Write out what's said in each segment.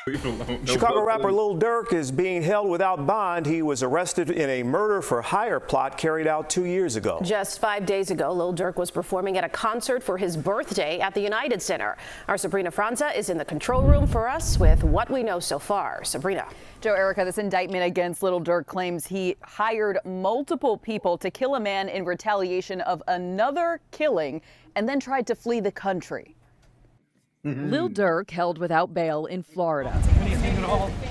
Leave it alone. No Chicago rapper bugs. Lil Durk is being held without bond. He was arrested in a murder for hire plot carried out 2 years ago. Just 5 days ago, Lil Durk was performing at a concert for his birthday at the United Center. Our Sabrina Franza is in the control room for us with what we know so far. Sabrina. Joe, Erica, this indictment against Lil Durk claims he hired multiple people to kill a man in retaliation of another killing and then tried to flee the country. Lil Durk held without bail in Florida.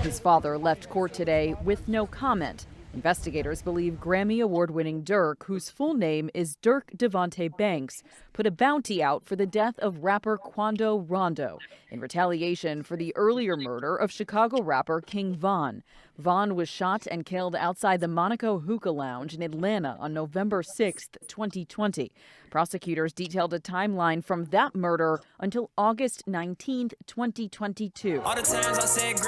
His father left court today with no comment. Investigators believe Grammy Award-winning Durk, whose full name is Durk Devontae Banks, put a bounty out for the death of rapper Quando Rondo in retaliation for the earlier murder of Chicago rapper King Von. Von was shot and killed outside the Monaco Hookah Lounge in Atlanta on November 6, 2020. Prosecutors detailed a timeline from that murder until August 19, 2022,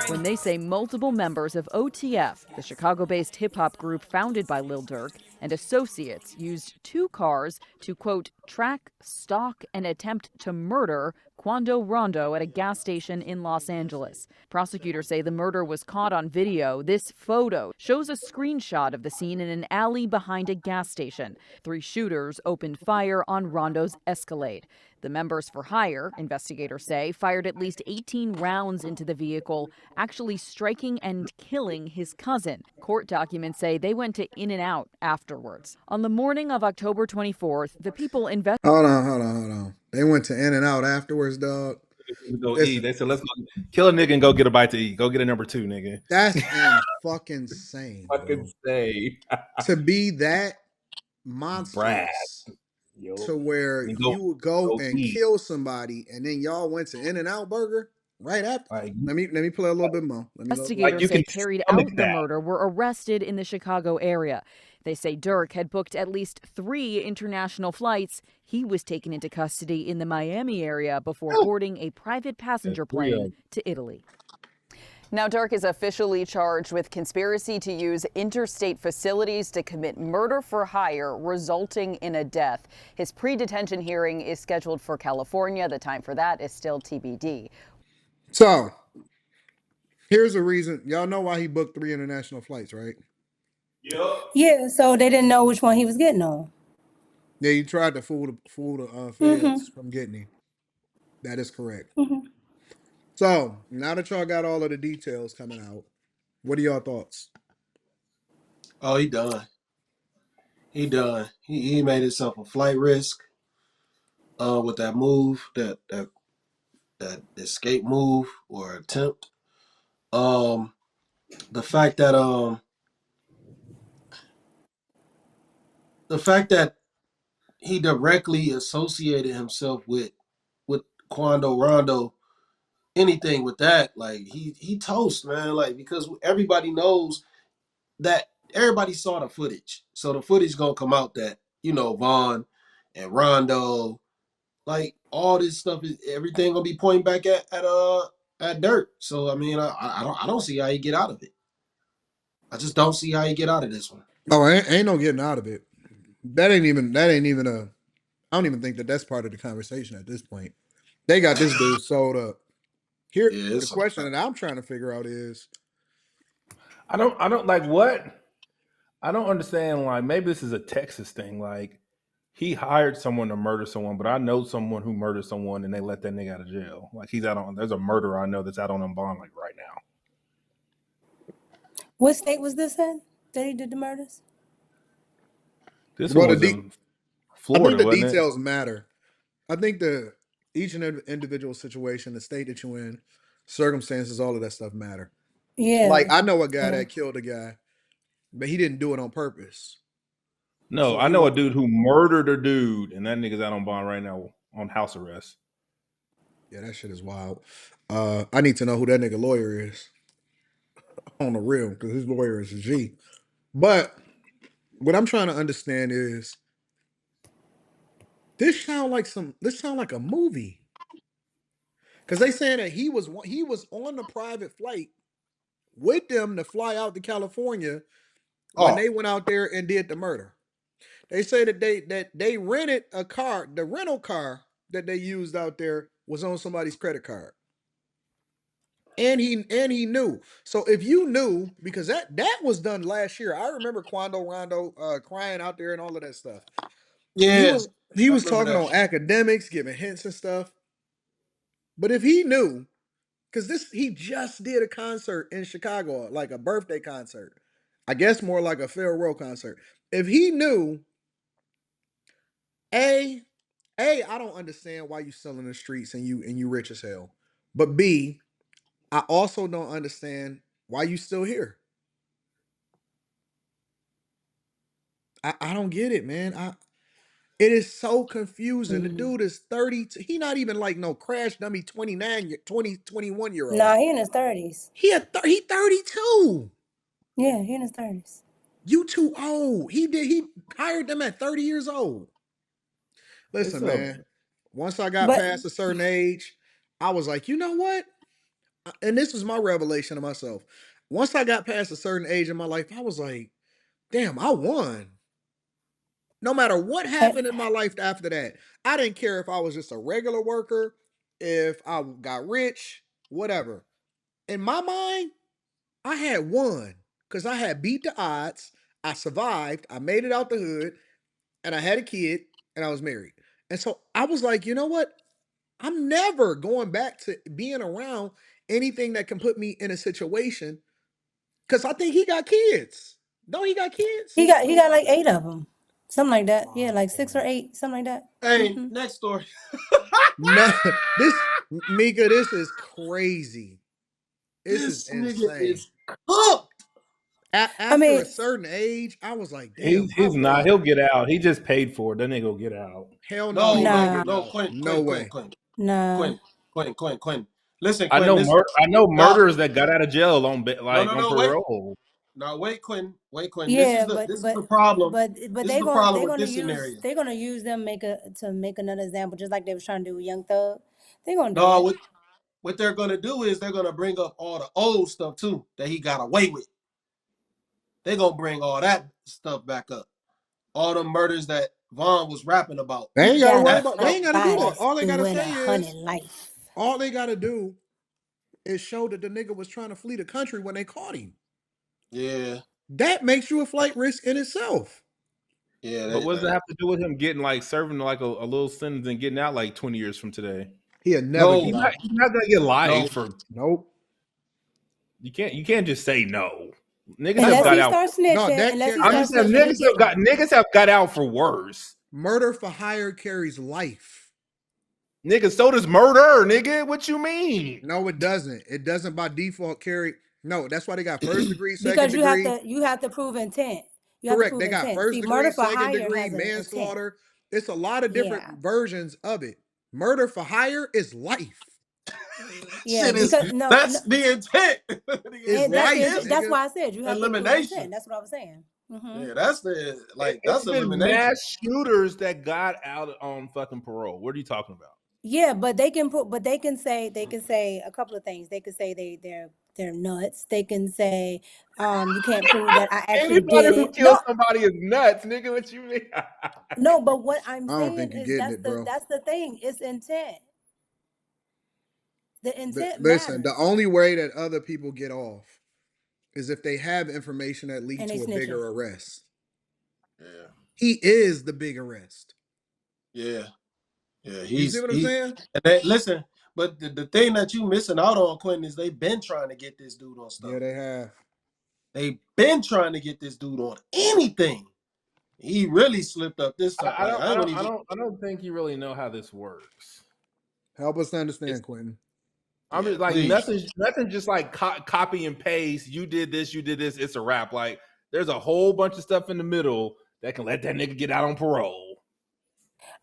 when they say multiple members of OTF, the Chicago-based hip-hop group founded by Lil Durk, and associates used 2 cars to, quote, track, stalk, and attempt to murder Quando Rondo at a gas station in Los Angeles. Prosecutors say the murder was caught on video. This photo shows a screenshot of the scene in an alley behind a gas station. 3 shooters opened fire on Rondo's Escalade. The members for hire, investigators say, fired at least 18 rounds into the vehicle, actually striking and killing his cousin. Court documents say they went to In-N-Out afterwards. On the morning of October 24th, the people Hold on. They went to In-N-Out afterwards, dog. Go eat. They said, let's go kill a nigga and go get a bite to eat. Go get a number 2, nigga. That's fucking insane. Fucking say. To be that monstrous to where you would go and kill somebody and then y'all went to In-N-Out Burger right after. Let me play a little bit more. Investigators say carried out the murder were arrested in the Chicago area. They say Durk had booked at least 3 international flights. He was taken into custody in the Miami area before boarding a private passenger plane to Italy. Now, Durk is officially charged with conspiracy to use interstate facilities to commit murder for hire, resulting in a death. His pre-detention hearing is scheduled for California. The time for that is still TBD. So, here's a reason. Y'all know why he booked 3 international flights, right? Yeah, so they didn't know which one he was getting on. Yeah, you tried to fool the feds from getting him. That is correct. So, now that y'all got all of the details coming out, what are y'all thoughts? Oh, he done. He done. He made himself a flight risk with that move, that escape move or attempt. The fact that he directly associated himself with Quando Rondo, anything with that, like he toast, man. Like, because everybody knows that, everybody saw the footage, so the footage gonna come out that Vaughn and Rondo, like all this stuff is everything gonna be pointing back at Dirt. So I mean, I don't see how you get out of it. I just don't see how you get out of this one. Oh, ain't no getting out of it. That ain't even a. I don't even think that that's part of the conversation at this point. They got this dude sold up. Here, the question that I'm trying to figure out is, I don't like what? I don't understand. Like, maybe this is a Texas thing. Like, he hired someone to murder someone, but I know someone who murdered someone and they let that nigga out of jail. Like, he's out on. There's a murderer I know that's out on bond like right now. What state was this in that he did the murders? This one was in Florida. I think the details matter. I think each and every individual situation, the state that you're in, circumstances, all of that stuff matter. Yeah. Like, I know a guy that killed a guy, but he didn't do it on purpose. No, so I know a dude who murdered a dude, and that nigga's out on bond right now on house arrest. Yeah, that shit is wild. I need to know who that nigga lawyer is on the real, because his lawyer is a G. But what I'm trying to understand is, this sound like a movie. Because they saying that he was on the private flight with them to fly out to California when they went out there and did the murder. They say that they rented a car. The rental car that they used out there was on somebody's credit card. and he knew. So if you knew, because that was done last year. I remember Quando Rondo crying out there and all of that stuff. Yes, He I was remember talking that. on academics, giving hints and stuff. But if he knew, because he just did a concert in Chicago, like a birthday concert. I guess more like a farewell concert. If he knew, A, I don't understand why you still in the streets and you rich as hell. But B, I also don't understand why you still here. I don't get it, man. It is so confusing. The dude is 30. He not even like no crash dummy 29, 20, 21-year old. Nah, he in his 30s. He 32. Yeah, he in his 30s. You too old. He hired them at 30 years old. It's Listen, a man. Once I got But past a certain age, I was like, you know what? And this was my revelation of myself. Once I got past a certain age in my life, I was like, damn, I won. No matter what I, happened in my life after that, I didn't care if I was just a regular worker, if I got rich, whatever. In my mind, I had won because I had beat the odds. I survived. I made it out the hood, and I had a kid, and I was married. And so I was like, you know what? I'm never going back to being around anything that can put me in a situation because I think he got kids. Don't he got kids? he got like 8 of them, something like that. Yeah, Oh, like 6 or man. 8, something like that. Hey, next story. No, this Mika, this is crazy. This is This nigga insane. is cooked. I After mean, a certain age, I was like, damn, I he's not. won. He'll get out. He just paid for it. That nigga will get out. Hell no, No, he ain't no, nah, getting no, out. Quentin, No Quentin, Quentin, way. Quentin, nah. Quentin. Listen, I Quentin, know. this I know now murderers that got out of jail on no, like no, on no, wait. parole. Now wait, Quentin. This is Yeah, the but this is but the problem. but but This is they the going problem they're with gonna this use scenario. they're gonna use them to make another example, just like they was trying to do with Young Thug. They're gonna do No, it. what they're gonna do is they're gonna bring up all the old stuff too that he got away with. They're gonna bring all that stuff back up. All the murders that Vaughn was rapping about. They He ain't got to got worry That about. They stuff. ain't got to do that. somebody's All they got to doing say is, life. all they got to do is show that the nigga was trying to flee the country when they caught him. Yeah, That makes you a flight risk in itself. yeah. But what does that have to do with him getting like serving like a little sentence and getting out like 20 years from today? He'll never No, get out. He's not gonna get no. life for Nope. you can't just say no. Niggas have Unless got he out. starts No, snitching, that unless he carry. I'm starts just saying snitching, he getting out. niggas have got out for worse. Murder for hire carries life. Nigga, so does murder, nigga. What you mean? No, it doesn't. It doesn't by default carry. No, that's why they got first degree, second Because degree. you have to prove intent. You have to Correct. prove They got intent. first See, degree, murder for second hire degree, has an intent. manslaughter. It's a lot of different Yeah. versions of it. Murder for hire is life. Yeah, Shit is because no, that's the intent. Is and that's life, that's nigga. why I said you have to prove intent. Elimination. That's what I was saying. Yeah, that's the It's that's been elimination. mass shooters that got out on fucking parole. What are you talking about? Yeah, but they can say a couple of things. They could say they're nuts. They can say you can't prove that I actually Anybody did who it. kills somebody is nuts, nigga. What you mean? No, but what I'm I don't saying think you're is getting it, bro. that's the thing. It's intent. The intent Listen, the matters, only way that other people get off is if they have information that lead and they to a snitching. bigger arrest. Yeah, He is the big arrest. yeah, yeah. You see what I'm He. saying? And they, listen, but the thing that you missing out on, Quentin, is they've been trying to get this dude on stuff. Yeah, they have. They've been trying to get this dude on anything. He really slipped up this time. Like I wouldn't even. I don't think you really know how this works. Help us understand, It's, Quentin. I'm yeah, just like please. nothing just like copy and paste. You did this, it's a wrap. Like there's a whole bunch of stuff in the middle that can let that nigga get out on parole.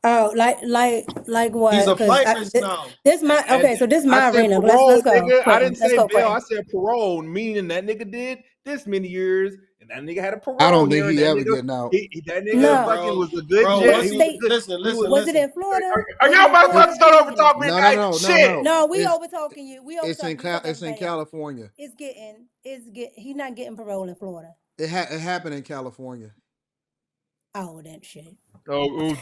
Oh, like what? He's a Because flight risk now. this my And okay. So this is I my said arena. parole, Let's go, nigga. I Quentin. didn't Let's say go, bail. Quentin. I said parole, meaning that nigga did this many years, and that nigga had a I parole don't think hearing. he That ever nigga, getting out. that Yeah, nigga No. fucking bro. was a good Bro, jet. What once He was he a state good. listen, He was. was it listen. in Florida? Are Was it y'all in Florida? motherfuckers gonna over talk me? No. Shit. No, we It's over talking you. We over it's in talking. Fuck it's in everybody else. California. He's not getting parole in Florida. It happened in California. Oh, that shit. Oh,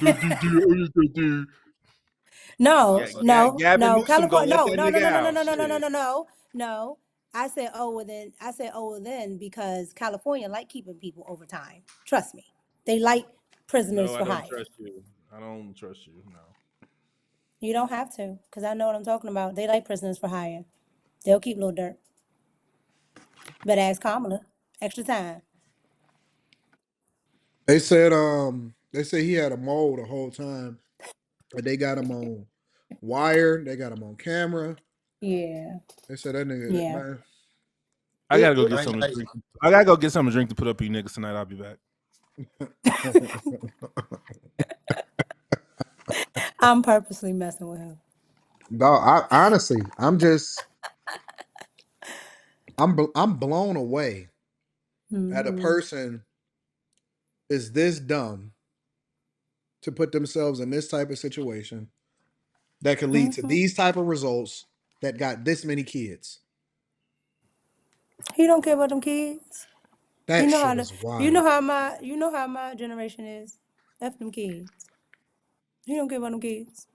No, no, Gavin no. Newsom gonna California. let No, that no, no, nigga no, no, no, out. no, no, no, no, Shit. no, no. No, I said, oh well then. I said, oh well then, because California like keeping people overtime. Trust me, they like prisoners No, I for don't hire. trust you. I don't trust you. No. You don't have to, because I know what I'm talking about. They like prisoners for hire. They'll keep Lil Durk. Better ask Kamala. Extra time. They said he had a mole the whole time. And they got him on wire. They got him on camera. Yeah, They said that nigga, yeah. man. I gotta go It, get I, something to I, drink. I gotta go get something to drink to put up for you niggas tonight. I'll be back. I'm purposely messing with him. dog, I honestly, I'm blown away that a Hmm. person is this dumb to put themselves in this type of situation that could lead to Hmm. these type of results that got this many kids. He don't care about them kids. You That know how shit the, is wild. you know how my generation is. F them kids. He don't care about them kids.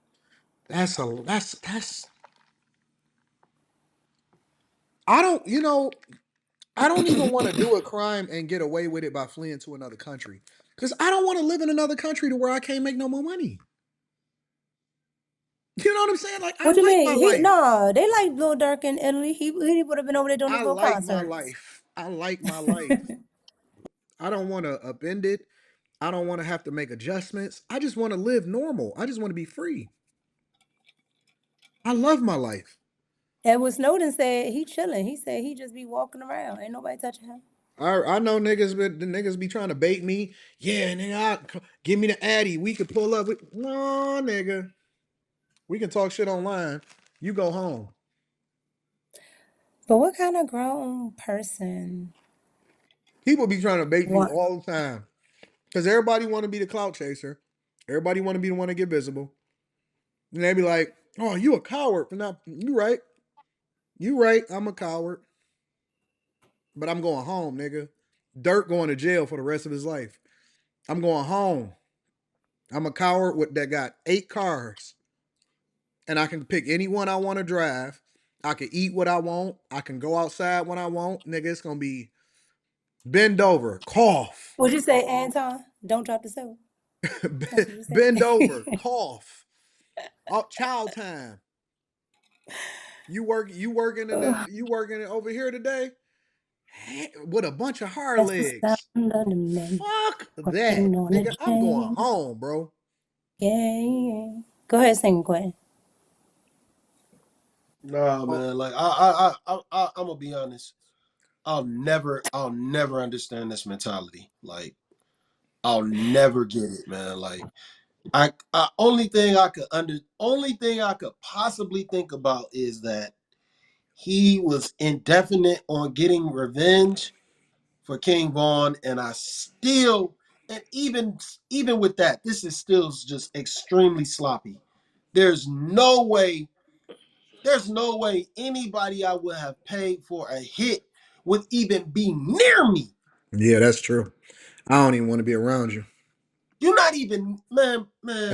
That's I don't, I don't even want to do a crime and get away with it by fleeing to another country. Because I don't want to live in another country to where I can't make no more money. You know what I'm saying? Like, I What you like my mean? life. No, they like Lil Durk in Italy. He would have been over there doing I his little like my concerts. life. I like my life. I don't want to upend it. I don't want to have to make adjustments. I just want to live normal. I just want to be free. I love my life. Edward Snowden said he chilling. He said he just be walking around. Ain't nobody touching him. I know niggas, but the niggas be trying to bait me. Yeah, nigga, give me the Addy. We could pull up. No, nigga. We can talk shit online. You go home. But what kind of grown person People be trying to bait me want? all the time. Because everybody want to be the clout chaser. Everybody want to be the one to get visible. And they be like, oh, you a coward for not. You right. You right. I'm a coward. But I'm going home, nigga. Dirk going to jail for the rest of his life. I'm going home. I'm a coward that got 8 cars. And I can pick any one I want to drive. I can eat what I want. I can go outside when I want. Nigga, it's going to be bend over, cough. Would you say, Anton? Don't drop the soap. That's what you Bend over, say. cough. Child time. You working over here today with a bunch of hard That's the sound legs. of the men Fuck that, working on a nigga. I'm going train. home, bro. Yeah, yeah. Go ahead, sing, Quinn. nah, Oh, man. Like I'm gonna be honest. I'll never understand this mentality. Like, I'll never get it, man. Like, only thing I could possibly think about is that he was indefinite on getting revenge for King Vaughn, and I still, and even with that, this is still just extremely sloppy. There's no way, there's no way anybody I would have paid for a hit would even be near me. yeah, that's true. I don't even want to be around you. You're not even, man,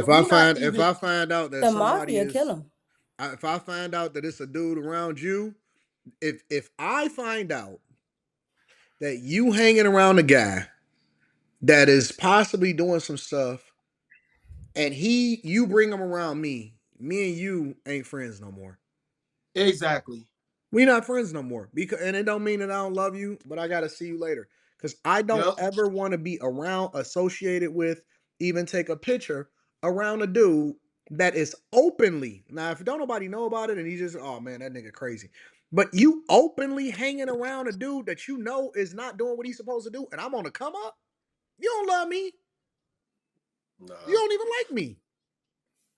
you're not If even. I find out that The somebody mafia kill is, him. if I find out that it's a dude around you, if I find out that you hanging around a guy that is possibly doing some stuff, and you bring him around me and you ain't friends no more. Exactly. We not friends no more. Because and it don't mean that I don't love you, but I gotta see you later. Cause I don't Yep. ever want to be around, associated with, even take a picture around a dude that is openly. Now, if don't nobody know about it and he just, oh man, that nigga crazy. But you openly hanging around a dude that you know is not doing what he's supposed to do, and I'm on the come up, you don't love me. You Nah. don't even like me.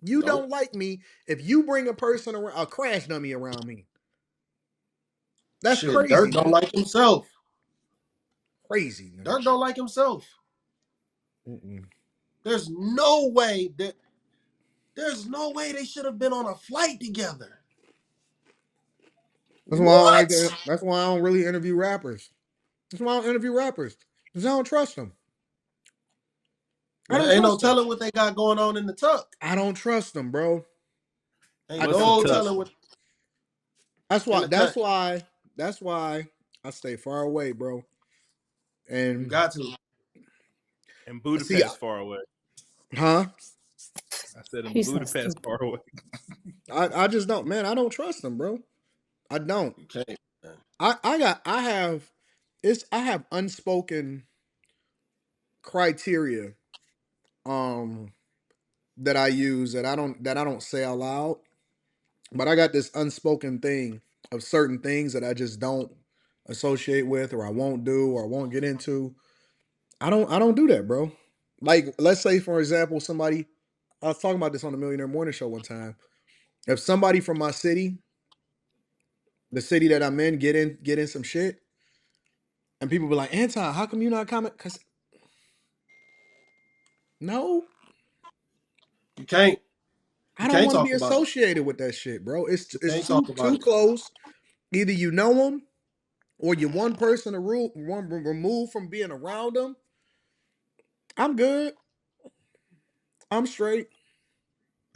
You Nope. don't like me if you bring a person around, a crash dummy around me. That's Shit, Dirk crazy, don't man. like himself. Crazy, nigga. Dirk don't like himself. Mm-mm. There's no way that there's no way they should have been on a flight together. That's why I don't like What? to. That's why I don't really interview rappers. That's why I don't interview rappers because I don't trust them. I Man, don't ain't no trust them. telling what they got going on in the tuck. I don't trust them, bro. I Ain't What's the don't no tuck? trust telling them. what That's in why. the cut. That's why I stay far away, bro. You And got to. And see, Budapest far away. huh? I said in He's so Budapest stupid. far away. I just don't, man. I don't trust them, bro. I don't. You can't. Man. I have I have unspoken criteria um that I use that I don't say out loud. But I got this unspoken thing of certain things that I just don't associate with or I won't do or I won't get into. I don't do that, bro. Like let's say for example, somebody I was talking about this on the Millionaire Morning Show one time. If somebody from my city, the city that I'm in, get in some shit, and people be like, Anton, how come you not comment? Cause no, You can't. I You don't can't want to be talk about it. associated with that shit, bro. You It's can't talk about too it. close. Either you know them or you're one person to rule one removed from being around them. I'm good. I'm straight.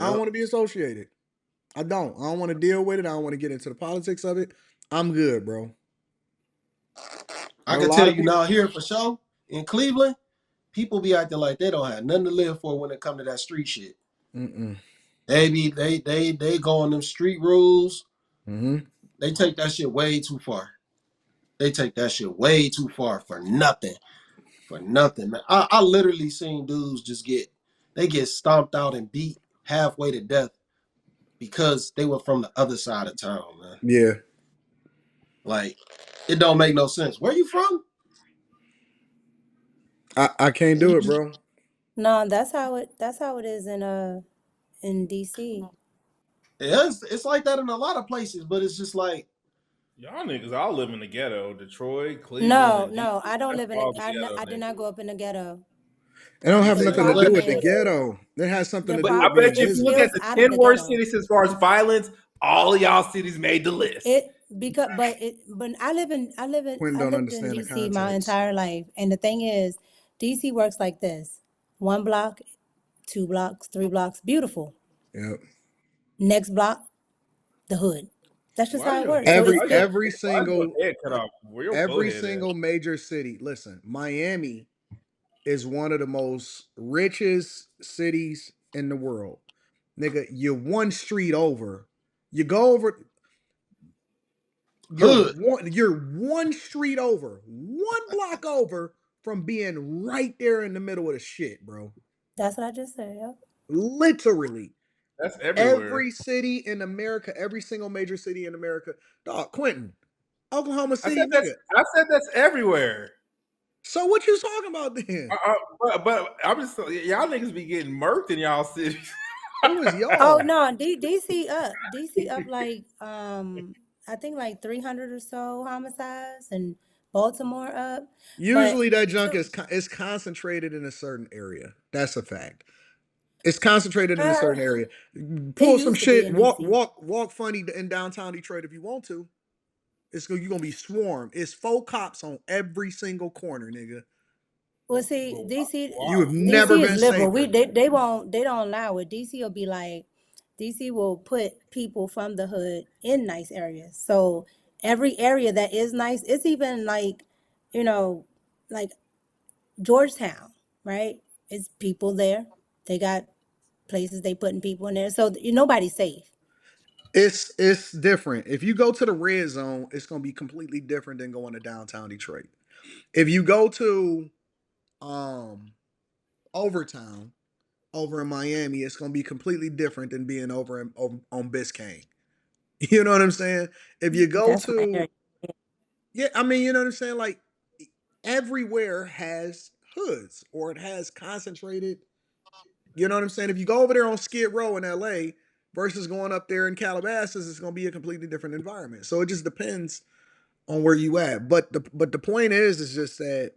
I don't Yep. want to be associated. I don't. I don't want to deal with it. I don't want to get into the politics of it. I'm good, bro. I But a can lot tell of you people. now here for sure in Cleveland, people be acting like they don't have nothing to live for when it come to that street shit. Mm-mm. They go on them street rules. Mm-hmm. They take that shit way too far. They take that shit way too far for nothing. For nothing, man. I literally seen dudes just get stomped out and beat halfway to death because they were from the other side of town, man. Yeah. Like, it don't make no sense. Where you from? I can't And do you it, just, bro. No, that's how it is in DC. yeah, it's like that in a lot of places, but it's just like, Y'all niggas all live in the ghetto. Detroit, Cleveland, No, and DC. no, I don't That's live in all a. the ghetto I did not niggas. grow up in the ghetto. It don't You have say say you nothing all to live do the with in the the problem ghetto. is ghetto. It has something the to But do I with problem being bet is you it if you look at visible. spills the out of 10 the worst ghetto. cities as far as violence, all of y'all cities made the list. It because but Quentin I don't lived in understand the DC my context. entire life, and the thing is, DC works like this: 1 block, 2 blocks, 3 blocks, beautiful. Yep. Next block, the hood. That's just Why how it your works. So head? it's Why your it. why is your head cut off? Where your Every forehead at? single major city. Listen, Miami is one of the most richest cities in the world. Nigga, you're one street over. You go over, Hood. you're one street over, one block over from being right there in the middle of the shit, bro. That's what I just said. Yep. Literally. That's everywhere. Every city in America, every single major city in America. Dog, Quentin, Oklahoma I City, said that's nigga. I said that's everywhere. So what you talking about then? But I'm just y'all niggas be getting murked in y'all cities. Who is Oh y'all? no, DC up like I think like 300 or so homicides, and Baltimore up, but Usually that junk to, is concentrated in a certain area. That's a fact. It's concentrated in a uh, certain area. it Pull some used to be shit. in DC. Walk funny in downtown Detroit if you want to. You're gonna be swarmed. It's 4 cops on every single corner, nigga. Well, But see, You have why? never DC is been liberal. safer. They don't allow it. DC will be like, DC will put people from the hood in nice areas. So every area that is nice, it's even like, you know, like Georgetown, right? It's people there. They got places they putting people in there, so nobody's safe. It's different. If you go to the red zone, it's gonna be completely different than going to downtown Detroit. If you go to um Overtown over in Miami, it's gonna be completely different than being over on Biscayne. You know what I'm saying? If you go That's my area. to yeah, I mean, you know what I'm saying? Like everywhere has hoods or it has concentrated, you know what I'm saying? If you go over there on Skid Row in LA versus going up there in Calabasas, it's gonna be a completely different environment. So it just depends on where you at. But the point is just that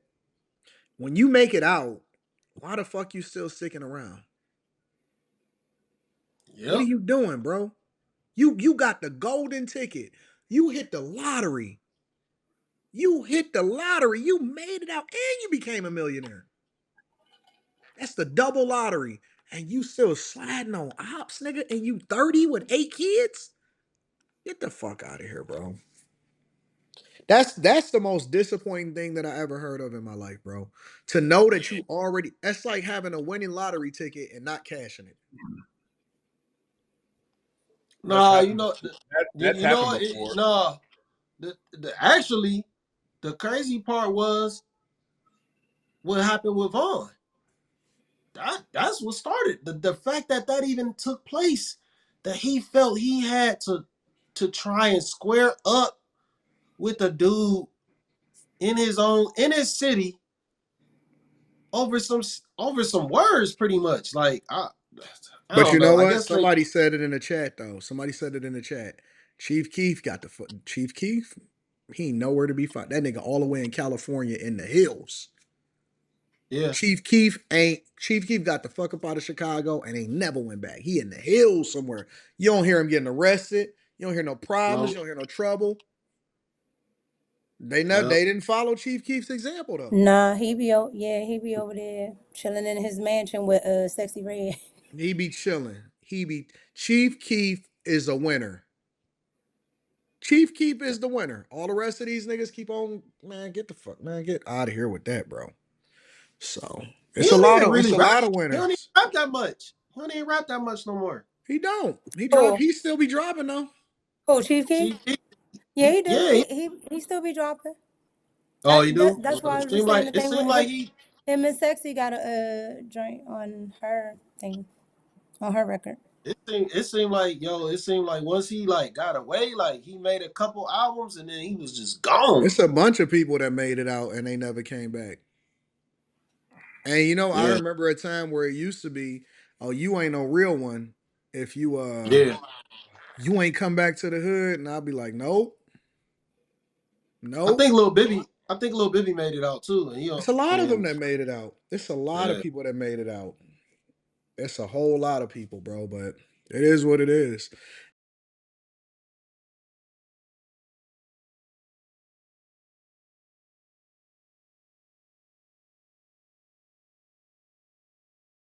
when you make it out, why the fuck you still sticking around? What are Yep. you doing, bro? You got the golden ticket. You hit the lottery. You hit the lottery. You made it out and you became a millionaire. That's the double lottery. And you still sliding on ops, nigga, and you 30 with 8 kids? Get the fuck out of here, bro. That's the most disappointing thing that I ever heard of in my life, bro. To know that you already that's like having a winning lottery ticket and not cashing it. That's Nah, you happened know, before. That's you know, happened before. nah. Actually, the crazy part was what happened with Vaughn. That's what started the fact that that even took place. That he felt he had to try and square up with a dude in his city over some words, pretty much. Like I But don't you know know. I what? guess they Somebody said it in the chat though. Somebody said it in the chat. Chief Keef got the foot. Chief Keef, he ain't nowhere to be found. That nigga all the way in California in the hills. yeah. Chief Keef got the fuck up out of Chicago and ain't never went back. He in the hills somewhere. You don't hear him getting arrested. You don't hear no problems. No. You don't hear no trouble. Yeah. They didn't follow Chief Keef's example though. Nah, he be over there chilling in his mansion with Sexy Red. He be chilling. Chief Keef is a winner. Chief Keef is the winner. All the rest of these niggas keep on, man, get the fuck, man, get out of here with that, bro. So He don't even it's really a rap. lot of He don't even winners. rap that much. He don't even rap that much no more. He don't. Who? He still be dropping though. Who? Chief Keef? See, Yeah, he do. yeah. He still be dropping. Oh, you do? That's why I It was just seemed saying like the thing with him. he. Him and Sexy got a joint on her thing on her record. It seemed like once he like got away, like he made a couple albums and then he was just gone. It's a bunch of people that made it out and they never came back. And I Yeah, remember a time where it used to be, oh, you ain't no real one if yeah. you ain't come back to the hood, and I'll be like, nope, I nope. think Lil Bibby, I think Lil Bibby made it out too, and It's a lot of them and that made it out. It's a lot of yeah, people that made it out. It's a whole lot of people, bro. But it is what it is.